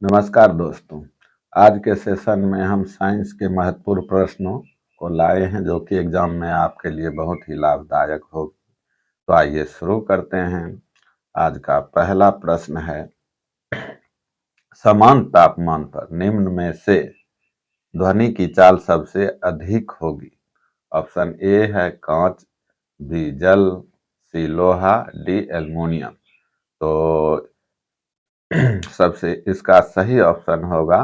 नमस्कार दोस्तों। आज के सेशन में हम साइंस के महत्वपूर्ण प्रश्नों को लाए हैं जो कि एग्जाम में आपके लिए बहुत ही लाभदायक हो। तो आइए शुरू करते हैं। आज का पहला प्रश्न है, समान तापमान पर निम्न में से ध्वनि की चाल सबसे अधिक होगी। ऑप्शन ए है कांच, बी जल, सी लोहा, डी एल्युमिनियम। तो सबसे इसका सही ऑप्शन होगा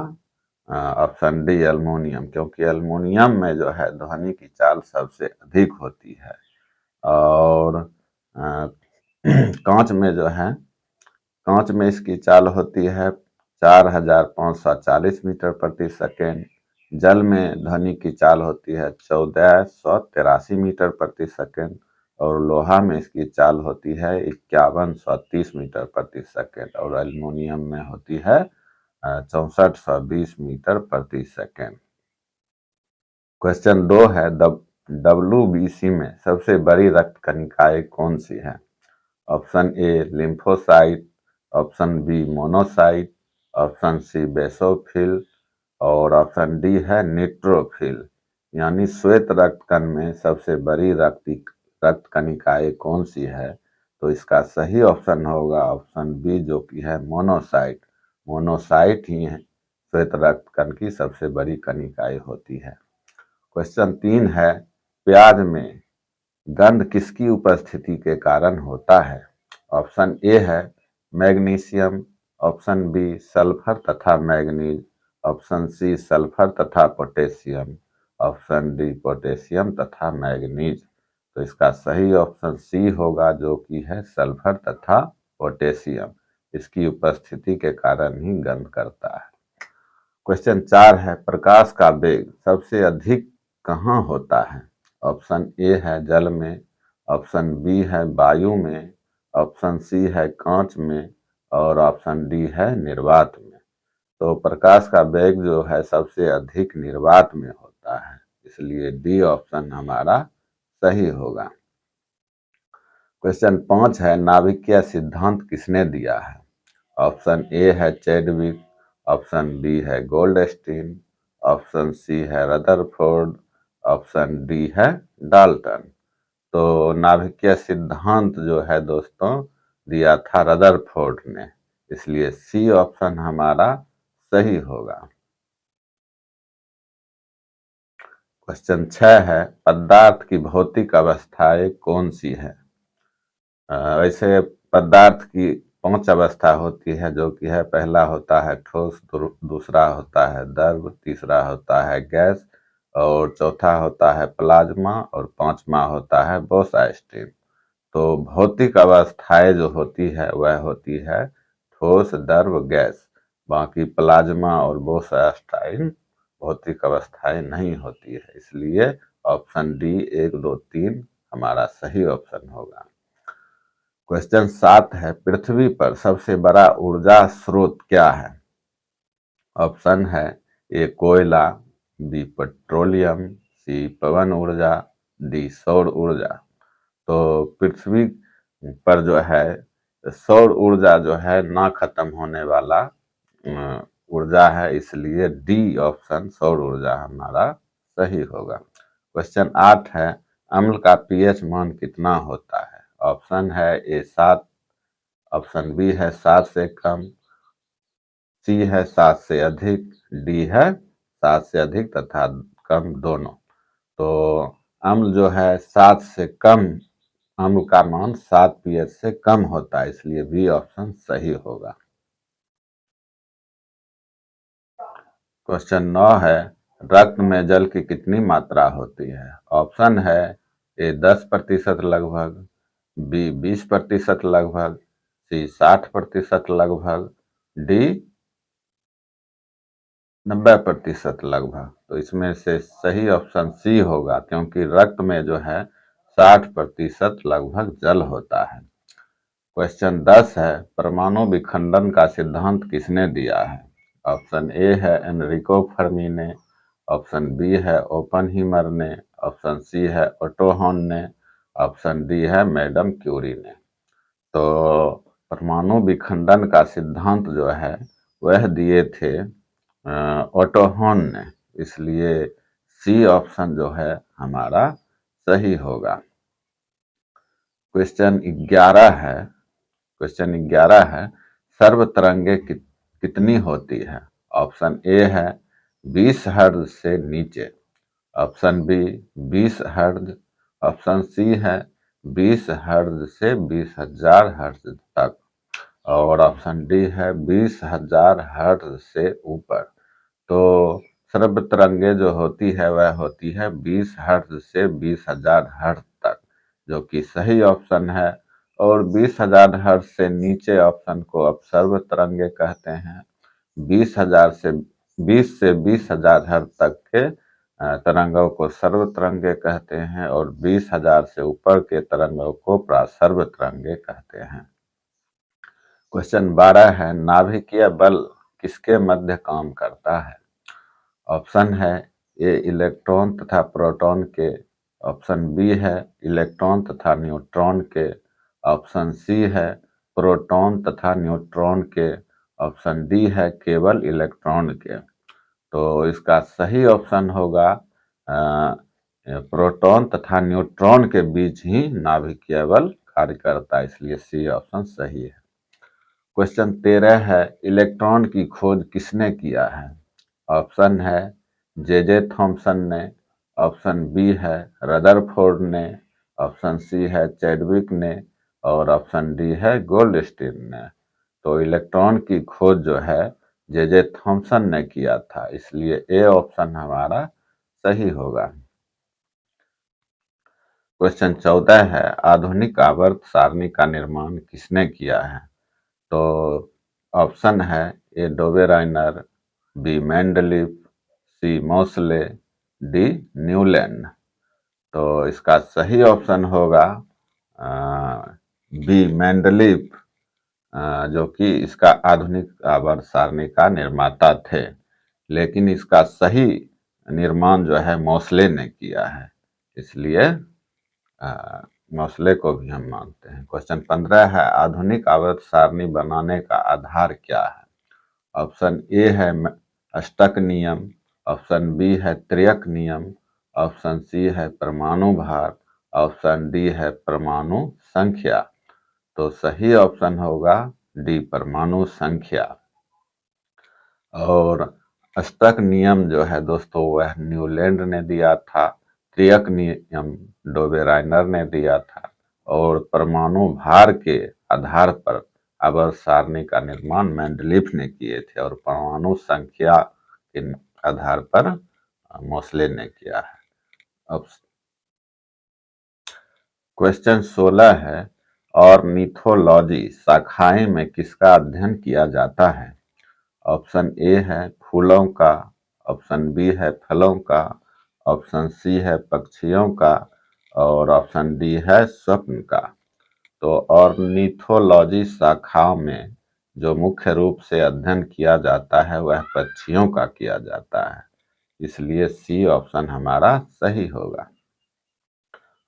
ऑप्शन डी एल्युमिनियम, क्योंकि एल्युमिनियम में जो है ध्वनि की चाल सबसे अधिक होती है। और कांच में जो है, कांच में इसकी चाल होती है 4540 मीटर प्रति सेकेंड। जल में ध्वनि की चाल होती है 1483 मीटर प्रति सेकेंड। और लोहा में इसकी चाल होती है 5130 मीटर प्रति सेकेंड। और एल्युमिनियम में होती है 6420 मीटर प्रति सेकेंड। क्वेश्चन 2 है, WBC में सबसे बड़ी रक्त कणिकाएं कौन सी है। Option A lymphocyte, option B monocyte, option C basophil और ऑप्शन डी है न्यूट्रोफिल। यानी श्वेत रक्त कण में सबसे बड़ी रक्त कणिकाएं कौन सी है। तो इसका सही ऑप्शन होगा ऑप्शन बी, जो कि है मोनोसाइट। मोनोसाइट ही है श्वेत रक्त कण की सबसे बड़ी कणिकाएं होती है। क्वेश्चन 3 है, प्याज में गंध किसकी उपस्थिति के कारण होता है। ऑप्शन ए है मैग्नीशियम, ऑप्शन बी सल्फर तथा मैग्नीज, ऑप्शन सी सल्फर तथा पोटेशियम, ऑप्शन डी पोटेशियम तथा मैग्नीज। तो इसका सही ऑप्शन सी होगा, जो कि है सल्फर तथा पोटेशियम। इसकी उपस्थिति के कारण ही गंध करता है। क्वेश्चन 4 है, प्रकाश का वेग सबसे अधिक कहाँ होता है। ऑप्शन ए है जल में, ऑप्शन बी है वायु में, ऑप्शन सी है कांच में और ऑप्शन डी है निर्वात में। तो प्रकाश का वेग जो है सबसे अधिक निर्वात में होता है, इसलिए डी ऑप्शन हमारा सही होगा। क्वेश्चन 5 है, नाभिकीय सिद्धांत किसने दिया है। ऑप्शन ए है चैडविक, ऑप्शन बी है गोल्डस्टीन, ऑप्शन सी है रदरफोर्ड, ऑप्शन डी है डाल्टन। तो नाभिकीय सिद्धांत जो है दोस्तों दिया था रदरफोर्ड ने, इसलिए सी ऑप्शन हमारा सही होगा। क्वेश्चन 6 है, पदार्थ की भौतिक अवस्थाएं कौन सी है। वैसे पदार्थ की 5 अवस्था होती है, जो कि है पहला होता है ठोस, दूसरा होता है द्रव, तीसरा होता है गैस और चौथा होता है प्लाज्मा और पांचवा होता है बोस-आइंस्टीन। तो भौतिक अवस्थाएं जो होती है वह होती है ठोस, द्रव, गैस। बाकी प्लाज्मा और बोस-आइंस्टीन भौतिक अवस्थाएं नहीं होती है, इसलिए ऑप्शन डी 1, 2, 3 हमारा सही ऑप्शन होगा। क्वेश्चन 7 है, पृथ्वी पर सबसे बड़ा ऊर्जा स्रोत क्या है। ऑप्शन है ए कोयला, बी पेट्रोलियम, सी पवन ऊर्जा, डी सौर ऊर्जा। तो पृथ्वी पर जो है सौर ऊर्जा जो है ना खत्म होने वाला ऊर्जा है, इसलिए डी ऑप्शन सौर ऊर्जा हमारा सही होगा। क्वेश्चन 8 है, अम्ल का पीएच मान कितना होता है। ऑप्शन है ए 7, ऑप्शन बी है 7 से कम, सी है 7 से अधिक, डी है 7 से अधिक तथा कम दोनों। तो अम्ल जो है 7 से कम, अम्ल का मान 7 पीएच से कम होता है, इसलिए बी ऑप्शन सही होगा। क्वेश्चन 9 है, रक्त में जल की कितनी मात्रा होती है। ऑप्शन है ए 10% लगभग, बी 20% लगभग, सी 60% लगभग, डी 90% लगभग। तो इसमें से सही ऑप्शन सी होगा, क्योंकि रक्त में जो है 60% लगभग जल होता है। क्वेश्चन 10 है, परमाणु विखंडन का सिद्धांत किसने दिया है। ऑप्शन ए है एनरिको फर्मी ने, ऑप्शन बी है ओपनहीमर ने, ऑप्शन सी है ओटो हॉन ने, ऑप्शन डी है मैडम क्यूरी ने। तो परमाणु विखंडन का सिद्धांत जो है वह दिए थे ओटोहन ने, इसलिए सी ऑप्शन जो है हमारा सही होगा। क्वेश्चन 11 है, सर्व तरंगे कितनी होती है? ऑप्शन ए है 20 हर्ट्ज से नीचे, option B 20 hertz, option C है 20 हर्ट्ज से 20,000 हर्ट्ज तक, और ऑप्शन डी है 20,000 हर्ट्ज से ऊपर। तो सर्व तरंगे जो होती है वह होती है 20 हर्ट्ज से 20,000 हर्ट्ज तक, जो कि सही ऑप्शन है। और 20,000 हर्ट्ज से नीचे ऑप्शन को अपसर्व तरंगे कहते हैं। 20 से 20,000 हर्ट्ज तक के तरंगों को सर्व तरंगे कहते हैं, और 20,000 से ऊपर के तरंगों को प्रासर्व तरंगे कहते हैं। क्वेश्चन 12 है, नाभिकीय बल किसके मध्य काम करता है? ऑप्शन है ए इलेक्ट्रॉन तथा प्रोटॉन के, ऑप्शन बी है इलेक्ट्रॉन तथा न्यूट्रॉन के, ऑप्शन सी है प्रोटॉन तथा न्यूट्रॉन के, ऑप्शन डी है केवल इलेक्ट्रॉन के। तो इसका सही ऑप्शन होगा प्रोटॉन तथा न्यूट्रॉन के बीच ही नाभिकीय बल कार्य करता है, इसलिए सी ऑप्शन सही है। क्वेश्चन 13 है, इलेक्ट्रॉन की खोज किसने किया है? ऑप्शन है जे थॉमसन ने, ऑप्शन बी है रदरफोर्ड ने, ऑप्शन सी है चैडविक ने, और ऑप्शन डी है गोल्डस्टीन ने। तो इलेक्ट्रॉन की खोज जो है जे थॉमसन ने किया था, इसलिए ए ऑप्शन हमारा सही होगा। क्वेश्चन 14 है, आधुनिक आवर्त सारणी का निर्माण किसने किया है? तो ऑप्शन है ए डोबेराइनर, बी मेंडलीफ, सी मोसले, डी न्यूलैंड। तो इसका सही ऑप्शन होगा बी मेंडलीफ, जो कि इसका आधुनिक आवर्त सारणी का निर्माता थे, लेकिन इसका सही निर्माण जो है मोसले ने किया है, इसलिए मोसले को भी हम मानते हैं। क्वेश्चन 15 है, आधुनिक आवर्त सारणी बनाने का आधार क्या है? ऑप्शन ए है अष्टक नियम, ऑप्शन बी है त्रियक नियम, ऑप्शन सी है परमाणु भार, ऑप्शन डी है परमाणु संख्या। तो सही ऑप्शन होगा डी परमाणु संख्या। और अष्टक नियम जो है दोस्तों वह न्यूलैंड ने दिया था, त्रियक नियम डोबेराइनर ने दिया था, और परमाणु भार के आधार पर आवर्त सारणी का निर्माण मेंडलीफ ने किए थे, और परमाणु संख्या के आधार पर मोसले ने किया है। अब क्वेश्चन 16 है, ऑर्निथोलॉजी शाखाएं में किसका अध्ययन किया जाता है? ऑप्शन ए है फूलों का, ऑप्शन बी है फलों का, ऑप्शन सी है पक्षियों का, और ऑप्शन डी है स्वप्न का। तो ऑर्निथोलॉजी शाखाओं में जो मुख्य रूप से अध्ययन किया जाता है वह पक्षियों का किया जाता है, इसलिए सी ऑप्शन हमारा सही होगा।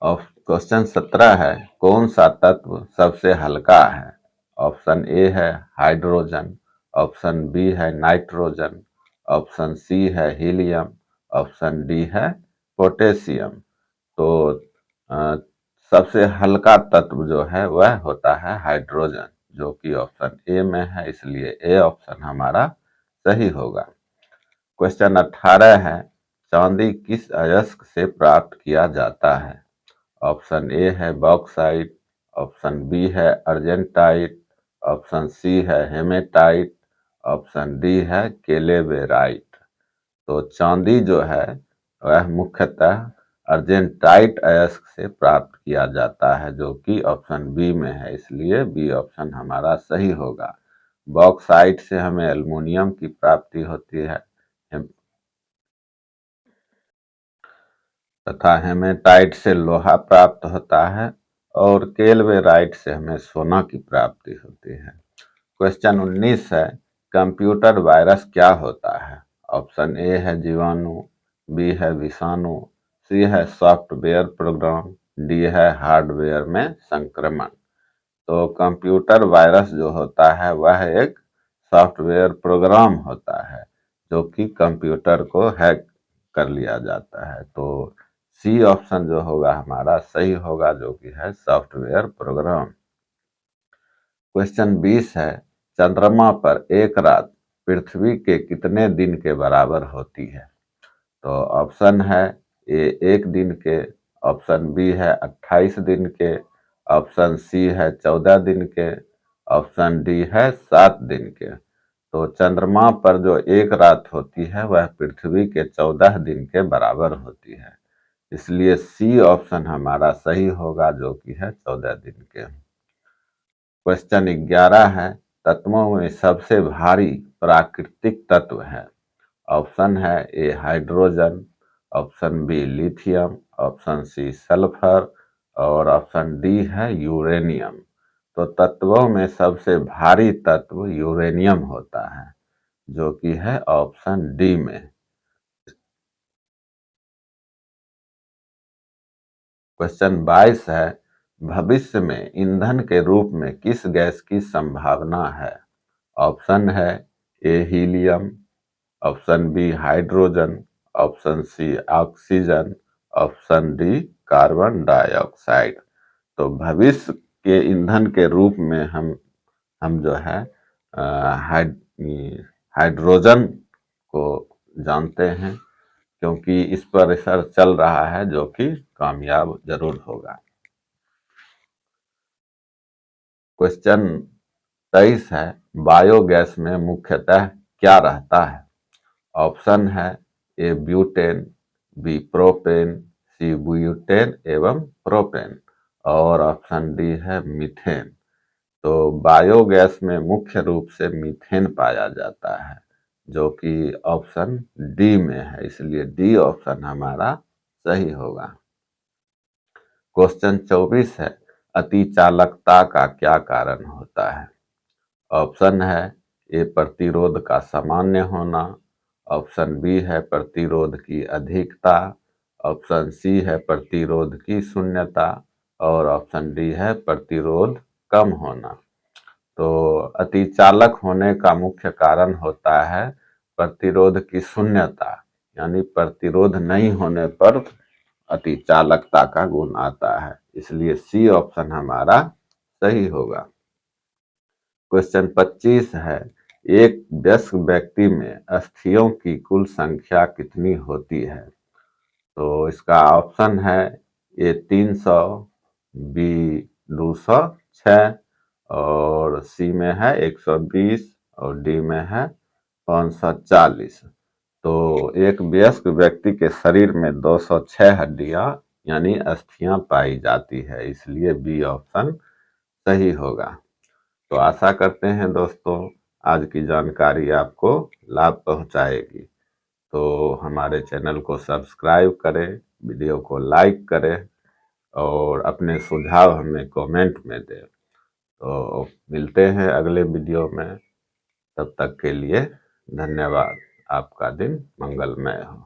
और क्वेश्चन 17 है, कौन सा तत्व सबसे हल्का है? ऑप्शन ए है हाइड्रोजन, ऑप्शन बी है नाइट्रोजन, ऑप्शन सी है हीलियम, ऑप्शन डी है पोटेशियम। तो सबसे हल्का तत्व जो है वह होता है हाइड्रोजन, जो कि ऑप्शन ए में है, इसलिए ए ऑप्शन हमारा सही होगा। क्वेश्चन 18 है, चांदी किस अयस्क से प्राप्त किया जाता है? ऑप्शन ए है बॉक्साइट, ऑप्शन बी है अर्जेंटाइट, ऑप्शन सी है हेमेटाइट, ऑप्शन डी है केलेवेराइट। तो चांदी जो है वह मुख्यतः अर्जेंटाइट अयस्क से प्राप्त किया जाता है, जो कि ऑप्शन बी में है, इसलिए बी ऑप्शन हमारा सही होगा। बॉक्साइट से हमें एल्युमिनियम की प्राप्ति होती है तथा हेमेटाइट से लोहा प्राप्त होता है, और केल्वेराइट से हमें सोना की प्राप्ति होती है। क्वेश्चन 19 है, कंप्यूटर वायरस क्या होता है? ऑप्शन ए है जीवाणु, बी है विषाणु, सी है सॉफ्टवेयर प्रोग्राम, डी है हार्डवेयर में संक्रमण। तो कंप्यूटर वायरस जो होता है वह एक सॉफ्टवेयर प्रोग्राम होता है जो कि कंप्यूटर को हैक कर लिया जाता है। तो सी ऑप्शन जो होगा हमारा सही होगा, जो कि है सॉफ्टवेयर प्रोग्राम। क्वेश्चन 20 है, चंद्रमा पर एक रात पृथ्वी के कितने दिन के बराबर होती है? तो ऑप्शन है ए 1 दिन के, ऑप्शन बी है 28 दिन के, ऑप्शन सी है 14 दिन के, ऑप्शन डी है 7 दिन के। तो चंद्रमा पर जो एक रात होती है वह पृथ्वी के 14 दिन के बराबर होती है, इसलिए सी ऑप्शन हमारा सही होगा, जो कि है 14 दिन के। क्वेश्चन 11 है, तत्वों में सबसे भारी प्राकृतिक तत्व है? ऑप्शन है A hydrogen, option B lithium, option C sulphur और ऑप्शन डी है यूरेनियम। तो तत्वों में सबसे भारी तत्व यूरेनियम होता है, जो कि है ऑप्शन डी में। क्वेश्चन 22 है, भविष्य में ईंधन के रूप में किस गैस की संभावना है? ऑप्शन है A helium, option B hydrogen, option C oxygen, option D carbon dioxide. तो भविष्य के ईंधन के रूप में हम जो है हाइड्रोजन को जानते हैं, क्योंकि इस पर रिसर्च चल रहा है जो कि कामयाब जरूर होगा। क्वेश्चन 23 है, बायोगैस में मुख्यतः क्या रहता है? ऑप्शन है A butane, B propane, C butane एवं प्रोपेन और ऑप्शन डी है मीथेन। तो बायोगैस में मुख्य रूप से मीथेन पाया जाता है, जो कि ऑप्शन डी में है, इसलिए डी ऑप्शन हमारा सही होगा। क्वेश्चन 24 है, अतिचालकता का क्या कारण होता है? ऑप्शन है ए प्रतिरोध का सामान्य होना, ऑप्शन बी है प्रतिरोध की अधिकता, ऑप्शन सी है प्रतिरोध की शून्यता और ऑप्शन डी है प्रतिरोध कम होना। तो अतिचालक होने का मुख्य कारण होता है प्रतिरोध की शून्यता, यानी प्रतिरोध नहीं होने पर अतिचालकता का गुण आता है, इसलिए सी ऑप्शन हमारा सही होगा। क्वेश्चन 25 है, एक वयस्क व्यक्ति में अस्थियों की कुल संख्या कितनी होती है? तो इसका ऑप्शन है ए 300, बी 206 और सी में है 120 और डी में है 540। तो एक वयस्क व्यक्ति के शरीर में 206 हड्डियां यानी अस्थियां पाई जाती है, इसलिए बी ऑप्शन सही होगा। तो आशा करते हैं दोस्तों आज की जानकारी आपको लाभ पहुंचाएगी। तो हमारे चैनल को सब्सक्राइब करें, वीडियो को लाइक करें और अपने सुझाव हमें कमेंट में दें। तो मिलते हैं अगले वीडियो में, तब तक के लिए धन्यवाद। आपका दिन मंगलमय हो।